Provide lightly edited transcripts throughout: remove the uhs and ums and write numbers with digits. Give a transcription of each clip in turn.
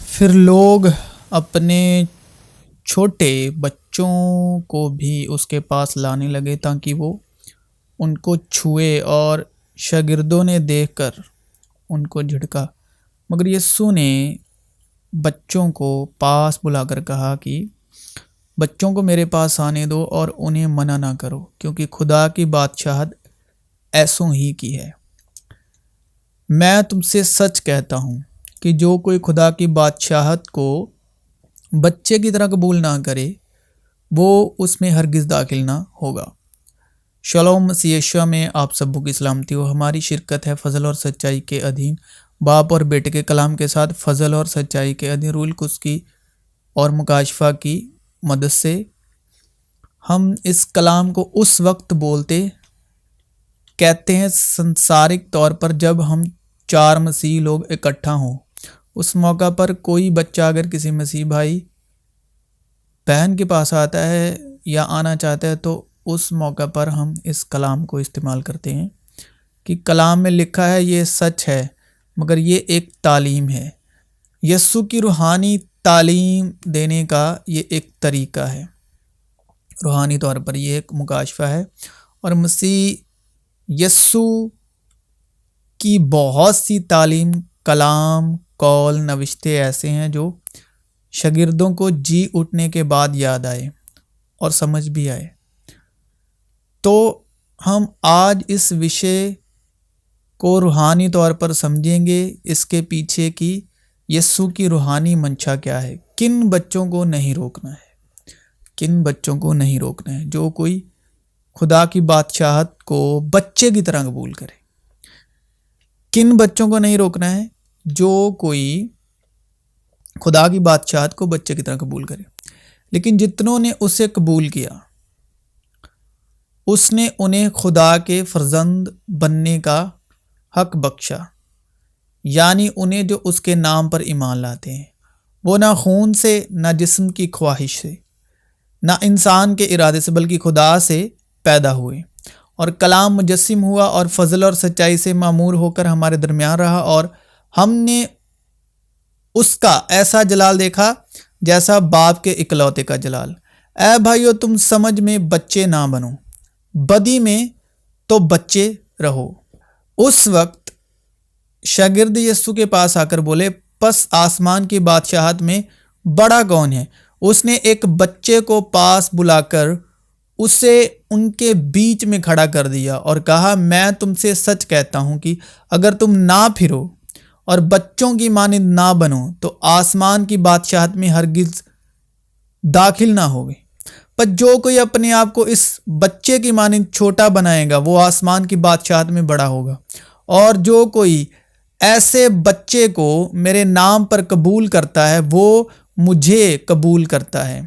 پھر لوگ اپنے چھوٹے بچوں کو بھی اس کے پاس لانے لگے تاکہ وہ ان کو چھوئے، اور شاگردوں نے دیکھ کر ان کو جھڑکا، مگر یسوع نے بچوں کو پاس بلا کر کہا کہ بچوں کو میرے پاس آنے دو اور انہیں منع نہ کرو، کیونکہ خدا کی بادشاہت ایسوں ہی کی ہے۔ میں تم سے سچ کہتا ہوں کہ جو کوئی خدا کی بادشاہت کو بچے کی طرح قبول نہ کرے وہ اس میں ہرگز داخل نہ ہوگا۔ شلوم مسیح یسوع میں آپ سبوں کی سلامتی ہو۔ ہماری شرکت ہے فضل اور سچائی کے ادھین باپ اور بیٹے کے کلام کے ساتھ فضل اور سچائی کے ادھین روح القدس کی اور مکاشفہ کی مدد سے۔ ہم اس کلام کو اس وقت بولتے کہتے ہیں سنسارک طور پر جب ہم 4 مسیحی لوگ اکٹھا ہوں۔ اس موقع پر کوئی بچہ اگر کسی مسیح بھائی بہن کے پاس آتا ہے یا آنا چاہتا ہے تو اس موقع پر ہم اس کلام کو استعمال کرتے ہیں کہ کلام میں لکھا ہے، یہ سچ ہے، مگر یہ ایک تعلیم ہے۔ یسوع کی روحانی تعلیم دینے کا یہ ایک طریقہ ہے، روحانی طور پر یہ ایک مکاشفہ ہے، اور مسیح یسوع کی بہت سی تعلیم، کلام، قول، نوشتے ایسے ہیں جو شاگردوں کو جی اٹھنے کے بعد یاد آئے اور سمجھ بھی آئے۔ تو ہم آج اس وشے کو روحانی طور پر سمجھیں گے، اس کے پیچھے کی یسوع کی روحانی منشا کیا ہے، کن بچوں کو نہیں روکنا ہے، کن بچوں کو نہیں روکنا ہے جو کوئی خدا کی بادشاہت کو بچے کی طرح قبول کرے۔ کن بچوں کو نہیں روکنا ہے؟ جو کوئی خدا کی بادشاہت کو بچے کی طرح قبول کرے۔ لیکن جتنوں نے اسے قبول کیا اس نے انہیں خدا کے فرزند بننے کا حق بخشا، یعنی انہیں جو اس کے نام پر ایمان لاتے ہیں۔ وہ نہ خون سے، نہ جسم کی خواہش سے، نہ انسان کے ارادے سے، بلکہ خدا سے پیدا ہوئے، اور کلام مجسم ہوا اور فضل اور سچائی سے معمور ہو کر ہمارے درمیان رہا، اور ہم نے اس کا ایسا جلال دیکھا جیسا باپ کے اکلوتے کا جلال۔ اے بھائیو، تم سمجھ میں بچے نہ بنو، بدی میں تو بچے رہو۔ اس وقت شاگرد یسوع کے پاس آ کر بولے، پس آسمان کی بادشاہت میں بڑا کون ہے؟ اس نے ایک بچے کو پاس بلا کر اسے ان کے بیچ میں کھڑا کر دیا اور کہا، میں تم سے سچ کہتا ہوں کہ اگر تم نہ پھرو اور بچوں کی مانند نہ بنو تو آسمان کی بادشاہت میں ہرگز داخل نہ ہوگے۔ پر جو کوئی اپنے آپ کو اس بچے کی مانند چھوٹا بنائے گا وہ آسمان کی بادشاہت میں بڑا ہوگا، اور جو کوئی ایسے بچے کو میرے نام پر قبول کرتا ہے وہ مجھے قبول کرتا ہے۔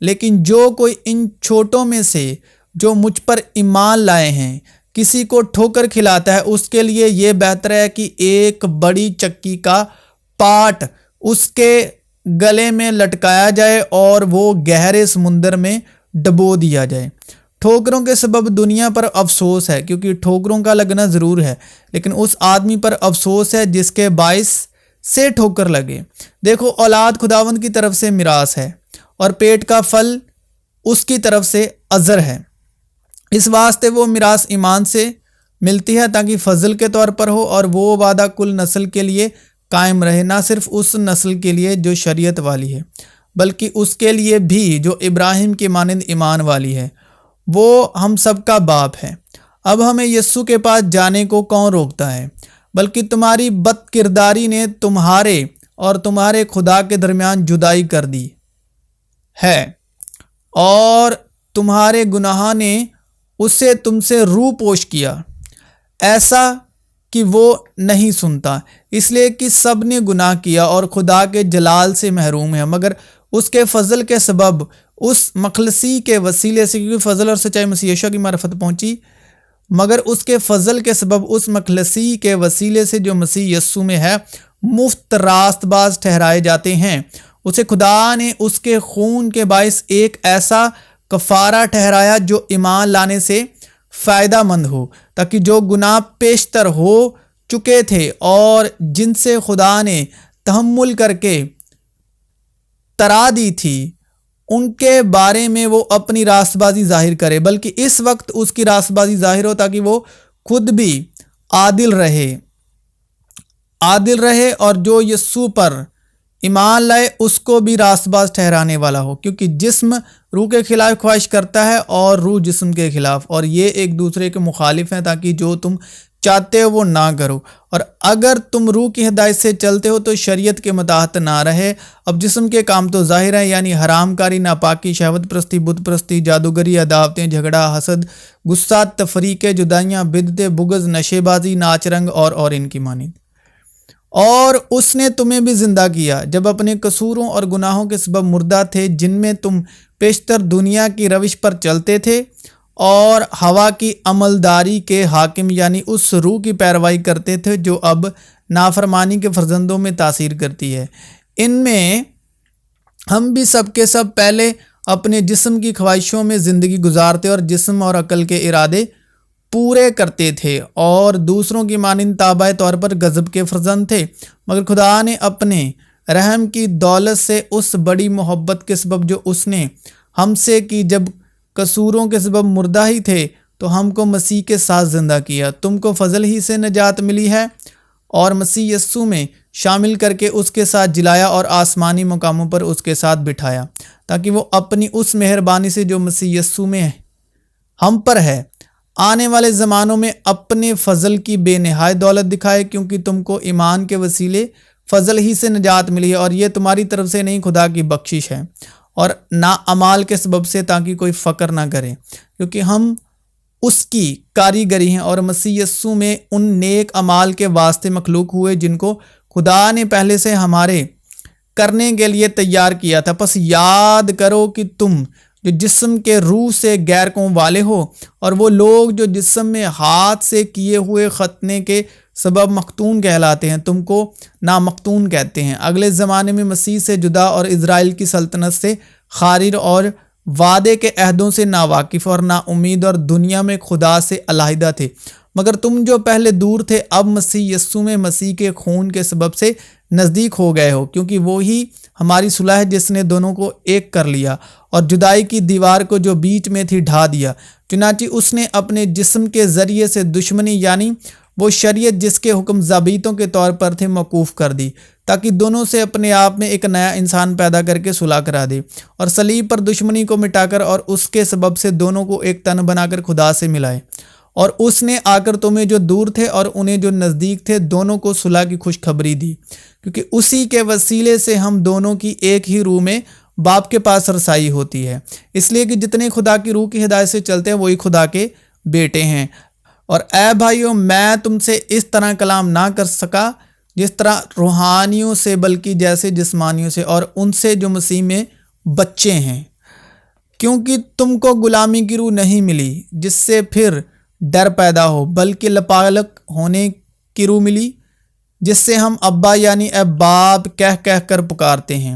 لیکن جو کوئی ان چھوٹوں میں سے جو مجھ پر ایمان لائے ہیں کسی کو ٹھوکر کھلاتا ہے، اس کے لیے یہ بہتر ہے کہ ایک بڑی چکی کا پاٹ اس کے گلے میں لٹکایا جائے اور وہ گہرے سمندر میں ڈبو دیا جائے۔ ٹھوکروں کے سبب دنیا پر افسوس ہے، کیونکہ ٹھوکروں کا لگنا ضرور ہے، لیکن اس آدمی پر افسوس ہے جس کے باعث سے ٹھوکر لگے۔ دیکھو، اولاد خداوند کی طرف سے میراث ہے، اور پیٹ کا پھل اس کی طرف سے اجر ہے۔ اس واسطے وہ میراث ایمان سے ملتی ہے تاکہ فضل کے طور پر ہو، اور وہ وعدہ کل نسل کے لیے قائم رہے، نہ صرف اس نسل کے لیے جو شریعت والی ہے بلکہ اس کے لیے بھی جو ابراہیم کی مانند ایمان والی ہے۔ وہ ہم سب کا باپ ہے۔ اب ہمیں یسوع کے پاس جانے کو کون روکتا ہے؟ بلکہ تمہاری بد کرداری نے تمہارے اور تمہارے خدا کے درمیان جدائی کر دی ہے، اور تمہارے گناہ نے اسے تم سے روح پوش کیا، ایسا کہ وہ نہیں سنتا، اس لیے کہ سب نے گناہ کیا اور خدا کے جلال سے محروم ہے، مگر اس کے فضل کے سبب اس مخلصی کے وسیلے سے، کیونکہ فضل اور سچائی مسیح یسوع کی معرفت پہنچی، مگر اس کے فضل کے سبب اس مخلصی کے وسیلے سے جو مسیح یسوع میں ہے مفت راست باز ٹھہرائے جاتے ہیں۔ اسے خدا نے اس کے خون کے باعث ایک ایسا کفارہ ٹھہرایا جو ایمان لانے سے فائدہ مند ہو، تاکہ جو گناہ پیشتر ہو چکے تھے اور جن سے خدا نے تحمل کر کے ترا دی تھی ان کے بارے میں وہ اپنی راست بازی ظاہر کرے، بلکہ اس وقت اس کی راست بازی ظاہر ہو تاکہ وہ خود بھی عادل رہے اور جو یسوع پر ایمان لائے اس کو بھی راست باز ٹھہرانے والا ہو، کیونکہ جسم روح کے خلاف خواہش کرتا ہے اور روح جسم کے خلاف، اور یہ ایک دوسرے کے مخالف ہیں تاکہ جو تم چاہتے ہو وہ نہ کرو۔ اور اگر تم روح کی ہدایت سے چلتے ہو تو شریعت کے متحد نہ رہے۔ اب جسم کے کام تو ظاہر ہیں، یعنی حرام کاری، ناپاکی، شہوت پرستی، بت پرستی، جادوگری، عداوتیں، جھگڑا، حسد، غصہ، تفریقیں، جدائیاں، بدعتیں، بغض، نشے بازی، ناچ رنگ اور ان کی مانند۔ اور اس نے تمہیں بھی زندہ کیا جب اپنے قصوروں اور گناہوں کے سبب مردہ تھے، جن میں تم پیشتر دنیا کی روش پر چلتے تھے اور ہوا کی عملداری کے حاکم یعنی اس روح کی پیروی کرتے تھے جو اب نافرمانی کے فرزندوں میں تاثیر کرتی ہے۔ ان میں ہم بھی سب کے سب پہلے اپنے جسم کی خواہشوں میں زندگی گزارتے اور جسم اور عقل کے ارادے پورے کرتے تھے اور دوسروں کی مانند تابع طور پر غضب کے فرزند تھے، مگر خدا نے اپنے رحم کی دولت سے اس بڑی محبت کے سبب جو اس نے ہم سے کی، جب قصوروں کے سبب مردہ ہی تھے تو ہم کو مسیح کے ساتھ زندہ کیا۔ تم کو فضل ہی سے نجات ملی ہے اور مسیح یسوع میں شامل کر کے اس کے ساتھ جلایا اور آسمانی مقاموں پر اس کے ساتھ بٹھایا، تاکہ وہ اپنی اس مہربانی سے جو مسیح یسوع میں ہم پر ہے آنے والے زمانوں میں اپنے فضل کی بے نہایت دولت دکھائے، کیونکہ تم کو ایمان کے وسیلے فضل ہی سے نجات ملی ہے، اور یہ تمہاری طرف سے نہیں، خدا کی بخشش ہے، اور نہ اعمال کے سبب سے، تاکہ کوئی فخر نہ کرے، کیونکہ ہم اس کی کاریگری ہیں اور مسیح یسوع میں ان نیک اعمال کے واسطے مخلوق ہوئے جن کو خدا نے پہلے سے ہمارے کرنے کے لیے تیار کیا تھا۔ پس یاد کرو کہ تم جو جسم کے روح سے غیر قوم والے ہو، اور وہ لوگ جو جسم میں ہاتھ سے کیے ہوئے ختنے کے سبب مختون کہلاتے ہیں، تم کو نامختون کہتے ہیں۔ اگلے زمانے میں مسیح سے جدا اور اسرائیل کی سلطنت سے خارج اور وعدے کے عہدوں سے ناواقف اور نا امید اور دنیا میں خدا سے علیحدہ تھے، مگر تم جو پہلے دور تھے اب مسیح یسوع میں مسیح کے خون کے سبب سے نزدیک ہو گئے ہو، کیونکہ وہی ہماری صلح ہے جس نے دونوں کو ایک کر لیا اور جدائی کی دیوار کو جو بیچ میں تھی ڈھا دیا۔ چنانچہ اس نے اپنے جسم کے ذریعے سے دشمنی یعنی وہ شریعت جس کے حکم ضابطوں کے طور پر تھے موقوف کر دی، تاکہ دونوں سے اپنے آپ میں ایک نیا انسان پیدا کر کے صلح کرا دے، اور صلیب پر دشمنی کو مٹا کر اور اس کے سبب سے دونوں کو ایک تن بنا کر خدا سے ملائے۔ اور اس نے آ کر تمہیں جو دور تھے اور انہیں جو نزدیک تھے دونوں کو صلح کی خوشخبری دی، کیونکہ اسی کے وسیلے سے ہم دونوں کی ایک ہی روح میں باپ کے پاس رسائی ہوتی ہے، اس لیے کہ جتنے خدا کی روح کی ہدایت سے چلتے ہیں وہی خدا کے بیٹے ہیں۔ اور اے بھائیو، میں تم سے اس طرح کلام نہ کر سکا جس طرح روحانیوں سے، بلکہ جیسے جسمانیوں سے، اور ان سے جو مسیح میں بچے ہیں، کیونکہ تم کو غلامی کی روح نہیں ملی جس سے پھر ڈر پیدا ہو، بلکہ لپالک ہونے کی روح ملی جس سے ہم ابا یعنی اے باپ کہہ کر پکارتے ہیں۔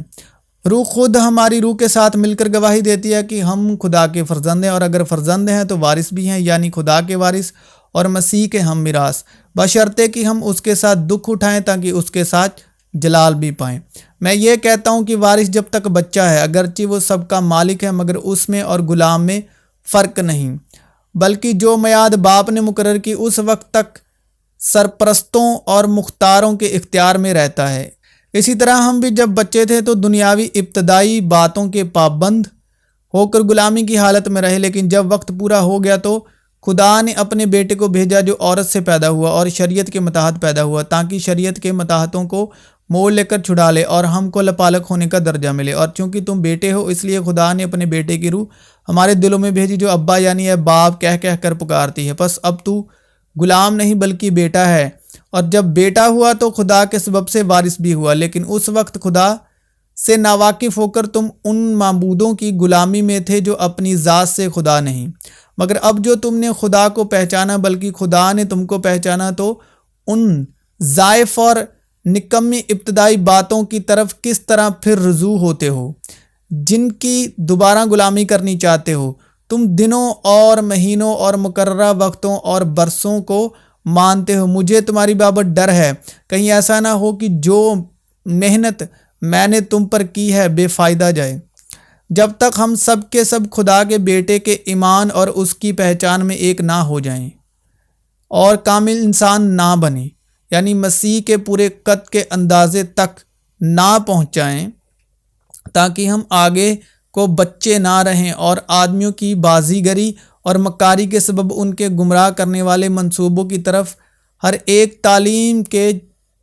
روح خود ہماری روح کے ساتھ مل کر گواہی دیتی ہے کہ ہم خدا کے فرزند ہیں، اور اگر فرزند ہیں تو وارث بھی ہیں، یعنی خدا کے وارث اور مسیح کے ہم میراث، بشرطے کہ ہم اس کے ساتھ دکھ اٹھائیں تاکہ اس کے ساتھ جلال بھی پائیں۔ میں یہ کہتا ہوں کہ وارث جب تک بچہ ہے، اگرچہ وہ سب کا مالک ہے، مگر اس میں اور غلام میں فرق نہیں، بلکہ جو میعاد باپ نے مقرر کی اس وقت تک سرپرستوں اور مختاروں کے اختیار میں رہتا ہے۔ اسی طرح ہم بھی جب بچے تھے تو دنیاوی ابتدائی باتوں کے پابند ہو کر غلامی کی حالت میں رہے، لیکن جب وقت پورا ہو گیا تو خدا نے اپنے بیٹے کو بھیجا جو عورت سے پیدا ہوا اور شریعت کے متحد پیدا ہوا، تاکہ شریعت کے متحدوں کو مول لے کر چھڑا لے اور ہم کو لپالک ہونے کا درجہ ملے۔ اور چونکہ تم بیٹے ہو اس لیے خدا نے اپنے بیٹے کی روح ہمارے دلوں میں بھیجی جو ابا یعنی اے باپ کہہ کر پکارتی ہے۔ پس اب تو غلام نہیں بلکہ بیٹا ہے، اور جب بیٹا ہوا تو خدا کے سبب سے وارث بھی ہوا، لیکن اس وقت خدا سے ناواقف ہو کر تم ان معبودوں کی غلامی میں تھے جو اپنی ذات سے خدا نہیں، مگر اب جو تم نے خدا کو پہچانا بلکہ خدا نے تم کو پہچانا تو ان ضعیف اور نکمی ابتدائی باتوں کی طرف کس طرح پھر رجوع ہوتے ہو جن کی دوبارہ غلامی کرنی چاہتے ہو۔ تم دنوں اور مہینوں اور مقررہ وقتوں اور برسوں کو مانتے ہو۔ مجھے تمہاری بابت ڈر ہے، کہیں ایسا نہ ہو کہ جو محنت میں نے تم پر کی ہے بے فائدہ جائے۔ جب تک ہم سب کے سب خدا کے بیٹے کے ایمان اور اس کی پہچان میں ایک نہ ہو جائیں اور کامل انسان نہ بنیں، یعنی مسیح کے پورے قد کے اندازے تک نہ پہنچائیں، تاکہ ہم آگے کو بچے نہ رہیں اور آدمیوں کی بازیگری اور مکاری کے سبب ان کے گمراہ کرنے والے منصوبوں کی طرف ہر ایک تعلیم کے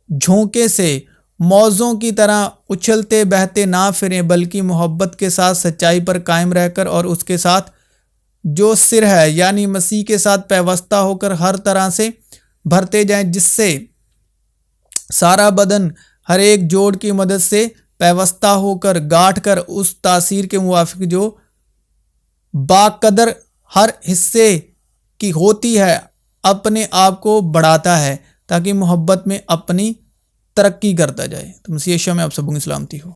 جھونکے سے موزوں کی طرح اچھلتے بہتے نہ پھریں، بلکہ محبت کے ساتھ سچائی پر قائم رہ کر اور اس کے ساتھ جو سر ہے یعنی مسیح کے ساتھ پیوستہ ہو کر ہر طرح سے بھرتے جائیں، جس سے سارا بدن ہر ایک جوڑ کی مدد سے پیوستہ ہو کر گاٹھ کر اس تاثیر کے موافق جو باقدر ہر حصے کی ہوتی ہے اپنے آپ کو بڑھاتا ہے، تاکہ محبت میں اپنی ترقی کرتا جائے۔ تو مسیح یسوع میں آپ سبوں کی سلامتی ہو۔